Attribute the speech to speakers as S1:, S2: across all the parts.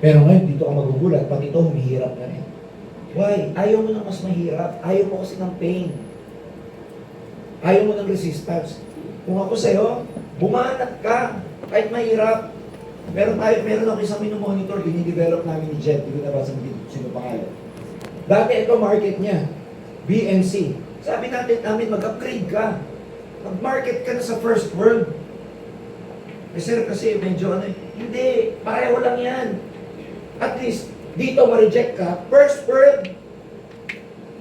S1: Pero ngayon, dito ka magugulat, pati ito, humihirap na rin. Why? Ayaw mo ng mas mahirap. Ayaw mo kasi ng pain. Ayaw mo ng resistance. Kung ako sa'yo, bumanat ka, kahit mahirap. Meron ako isang minomonitor, dinidevelop namin ni Jet. Hindi ko nabasa sino pangalan. Dati ito market niya, BNC. Sabi namin mag-upgrade ka. Mag-market ka na sa first world. Eh sir, kasi medyo hindi, pareho lang yan. At least, dito ma-reject ka, first world.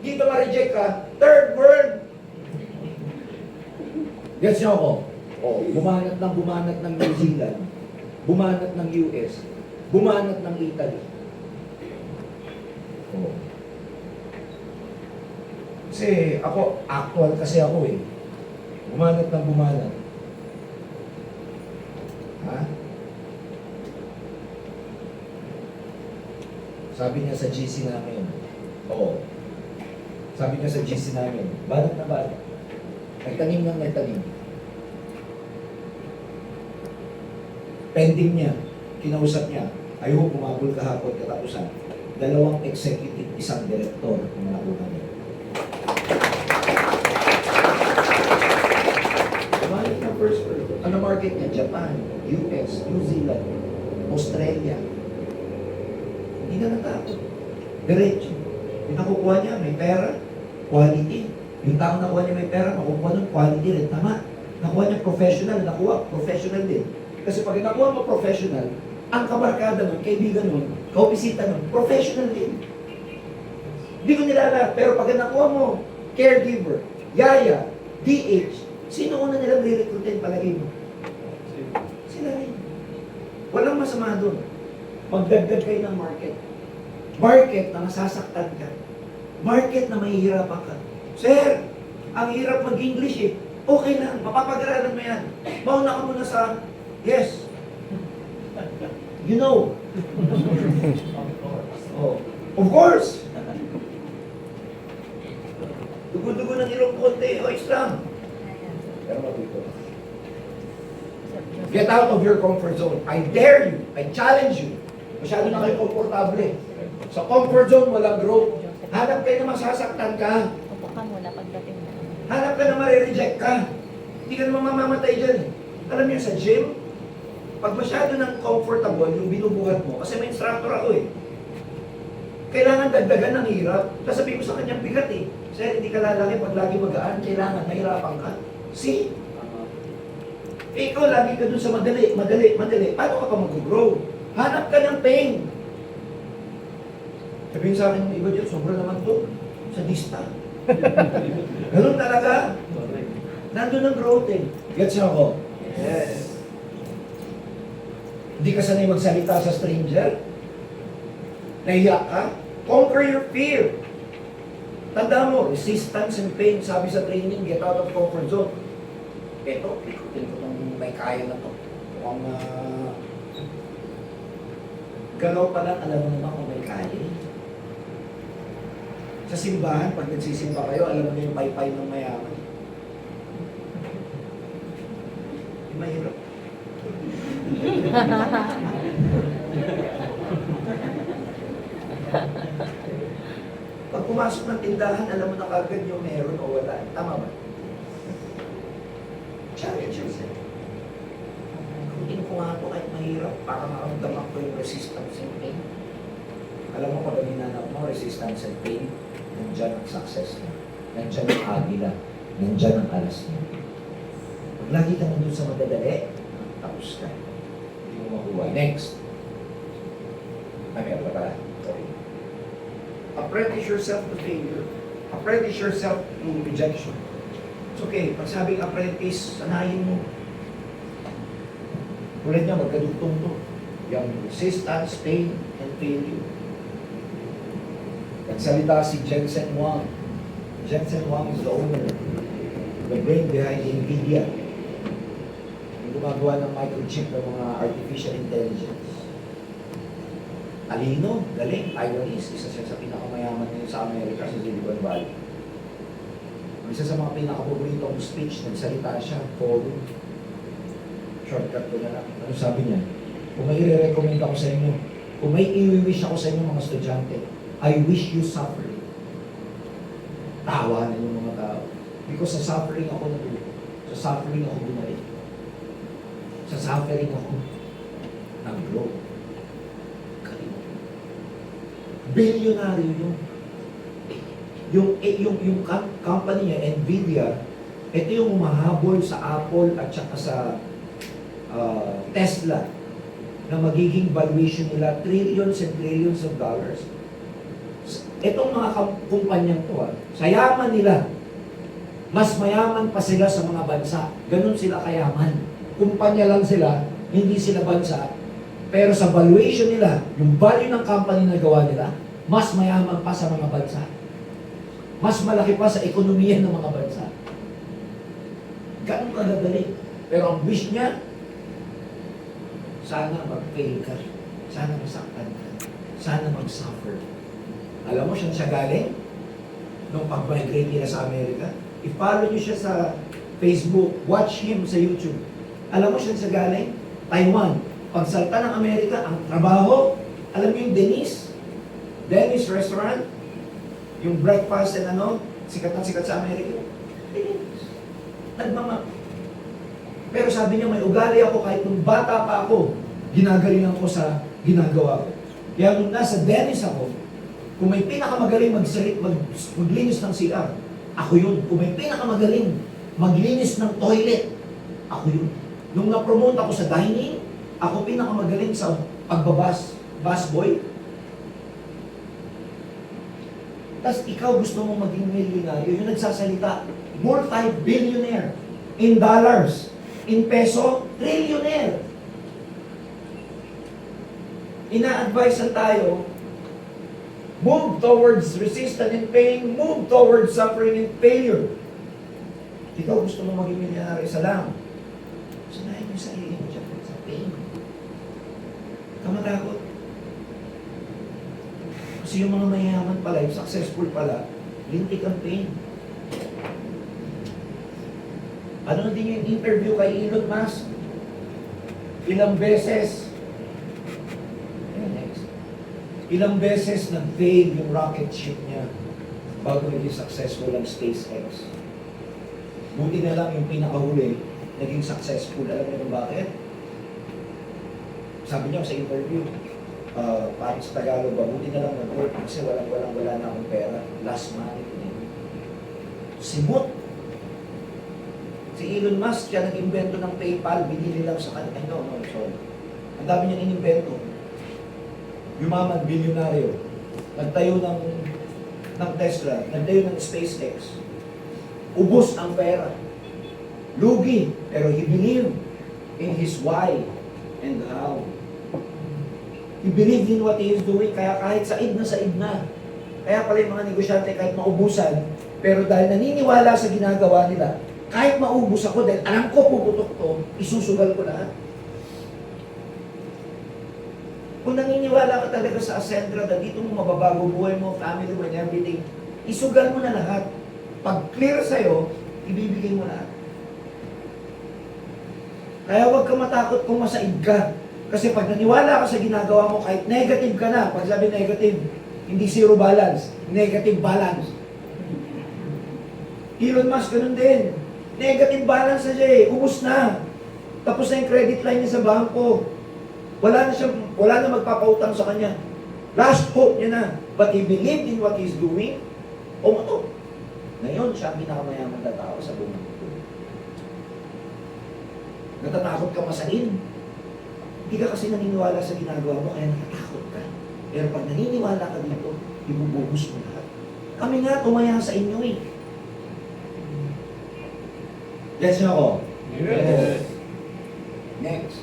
S1: Dito ma-reject ka, third world. Gets niyo ako? Bumanat ng New Zealand, bumanat ng US, bumanat ng Italy. Kasi ako, actual kasi ako eh. Bumanat ng bumanat. Ha? Sabi niya sa GC namin, sabi niya sa GC namin, banat na banat. Nagtanim ng nagtanim. Pending niya, kinausap niya, ayaw pumabol kahapon katapusan. 2 executive, 1 director kung nakuha niya. Balik na first world. Ano market niya? Japan, US, New Zealand, Australia. Hindi na natakot. Diretso. Yung nakukuha niya, may pera, quality. Yung tao nakuha niya may pera, makukuha ng quality rin. Tama. Nakuha niya professional, nakuha professional din. Kasi pag nakuha mo professional, ang kabarkada nun, kaibigan nun, kaopisita nun, professional din. Hindi ko nilala, pero pag nakuha mo, caregiver, yaya, DH, sino una nilang re-recruitin palagi mo? Sila rin. Walang masama doon. Magdagdag kayo ng market. Market na nasasaktan ka. Market na mahihirapan ka. Sir, ang hirap mag-English eh. Okay lang, mapapag-aralan mo yan. Mauna ka muna sa, yes. You know. Of course. Dugo-dugo ng ilong konti, Islam. Pero matuto. Get out of your comfort zone. I dare you. I challenge you. Masyado na kayo komportable. Sa comfort zone, walang growth. Hanap kayo na masasaktan ka.
S2: Upo ka muna pagdating na.
S1: Hanap ka na marireject ka. Hindi ka naman mamamatay dyan. Alam niyo, sa gym, pag masyado ng comfortable yung binubuhat mo, kasi may instructor ako eh, kailangan dagdagan ng hirap. Sasabihin ko sa kanya, bigat eh. Sir, hindi ka lalaki pag lagi magaan, kailangan mahirapan ka. See? Eh, ikaw lagi ka dun sa madali. Paano ka pa mag-grow? Hanap ka ng pain. Sabihin sa akin ng iba dyan, sobra naman to. Sa dista. Ganun talaga. Nandun ang growth eh. Gets niyo ako? Yes. Hindi ka sanay magsalita sa stranger? Nahiya ka? Conquer your fear. Tanda mo, resistance and pain, sabi sa training, get out of comfort zone. Eto, ikutin ko nung may kaya na to. Mukhang galaw pa lang, alam mo naman kung may kaya. Sa simbahan, pag nagsisimba kayo, alam mo yung paypay ng mayaman. Mahirap. Pag pumasok ng tindahan, alam mo na kagad yung meron o wala. Tama ba? Challenge yourself. Kutin ko nga ito kahit mahirap para maramdaman ko yung resistance and pain. Alam mo pag hinanap mo, resistance and pain, nandyan ang success mo. Nandyan ang agila. Nandyan ang alas mo. Pag lagi ka nandun sa madadali, tapos ka. Hindi mo makuha. Next. Meron pa pala. Okay. Apprentice yourself to failure. Apprentice yourself to rejection. It's okay. Pag sabing apprentice, sanayin mo. Tulad niya, magkadugtong to. Yung resistance, pain, and failure. Nagsalita si Jensen Huang. Jensen Huang is the owner, the brain behind NVIDIA. Yung gumagawa ng microchip ng mga artificial intelligence. Alino, galing, Taiwanese, isa siya sa pinakamayaman ngayon sa Amerika, sa Silicon Valley. Isa sa mga pinakapaboritong speech, nagsalita siya, forum. Shortcut ko na lang. Ano sabi niya? Kung may i-recommend ako sa inyo, Kung may i-wish ako sa inyo mga estudyante, I wish you suffering. Tawa na yung mga tao. Because sa suffering ako natuto. Sa suffering ako bumalik. Sa suffering ako nag-grow. Bilyonaryo yun. Yung company niya, Nvidia, ito yung mahabol sa Apple at saka sa Tesla na magiging valuation nila trillions and trillions of dollars. Itong mga kumpanyang to, sa yaman nila, mas mayaman pa sila sa mga bansa. Ganun sila kayaman. Kumpanya lang sila, hindi sila bansa. Pero sa valuation nila, yung value ng company na gawa nila, mas mayaman pa sa mga bansa. Mas malaki pa sa ekonomiya ng mga bansa. Ganun kadadali. Pero ang wish niya, sana mag-fail ka. Sana masaktan ka. Sana mag-suffer. Alam mo siya galing? Nung pag-migrate nila sa Amerika. I-follow niyo siya sa Facebook. Watch him sa YouTube. Alam mo siya galing? Taiwan. Pagsalta ng Amerika, ang trabaho, alam niyo yung Denny's restaurant, yung breakfast and sikat na sikat sa Amerika. Nagmama. Pero sabi niya, may ugali ako kahit nung bata pa ako, ginagalingan ko sa ginagawa ko. Kaya nung nasa Denny's ako, kung may pinakamagaling maglinis ng CR, ako yun. Kung may pinakamagaling maglinis ng toilet, ako yun. Nung na-promote ako sa dining, ako pinakamagaling sa busboy. Tapos ikaw gusto mong maging milyonaryo, yung nagsasalita, multi-billionaire, in dollars, in peso, trillionaire. Ina-advise tayo, move towards resistance and pain, move towards suffering and failure. Ikaw gusto mong maging milyonaryo, isa lang. Sanayin mo yung sarili mo dyan sa pain. Kamatakot. Kasi yung mga mayayaman pala, yung successful pala, lintik ang pain. Ano din yung interview kay Elon Musk? Ilang beses nag-fail yung rocket ship niya bago naging successful ang SpaceX. Buti na lang yung pinakahuli, naging successful. Alam niyo kung bakit? Sabi niya sa interview, parang sa Tagalog, buti na lang nag-work kasi wala na akong pera. Last money. Simot. Si Elon Musk, siya nag-invento ng PayPal, binili lang sa kanya. Sorry. Ang dami niyang inimbento. Yumaman, bilyonaryo. Nagtayo ng Tesla, nagtayo ng SpaceX. Ubos ang pera. Lugi, pero he believed in his why and how. He believed in what he is doing, kaya kahit said na. Kaya pala yung mga negosyante kahit maubusan, pero dahil naniniwala sa ginagawa nila, kahit maubos ako dahil alam ko puputok to, isusugal ko lahat. Kung naniniwala ka talaga sa Ascendra na dito mo mababago buhay mo, family mo, and everything, isugal mo na lahat. Pag clear sa'yo, ibibigay mo lahat. Kaya huwag ka matakot kung masaid ka. Kasi pag naniwala ka sa ginagawa mo, kahit negative ka na, pag sabi negative, hindi zero balance, negative balance. Elon Musk, ganun din. Negative balance na siya ubus na. Tapos na yung credit line niya sa bangko. Wala na magpapautang sa kanya. Last hope niya na. But he believed in what he's doing. Umutok. Ngayon, siya ang pinakamayaman na tao sa buong mundo. Natatakot ka masahin. Hindi ka kasi naniniwala sa ginagawa mo, kaya natatakot ka. Pero pag naniniwala ka dito, ibubuhos mo lahat. Kami nga, tumaya sa inyo eh. Yes, ako.
S2: Yes.
S1: Next.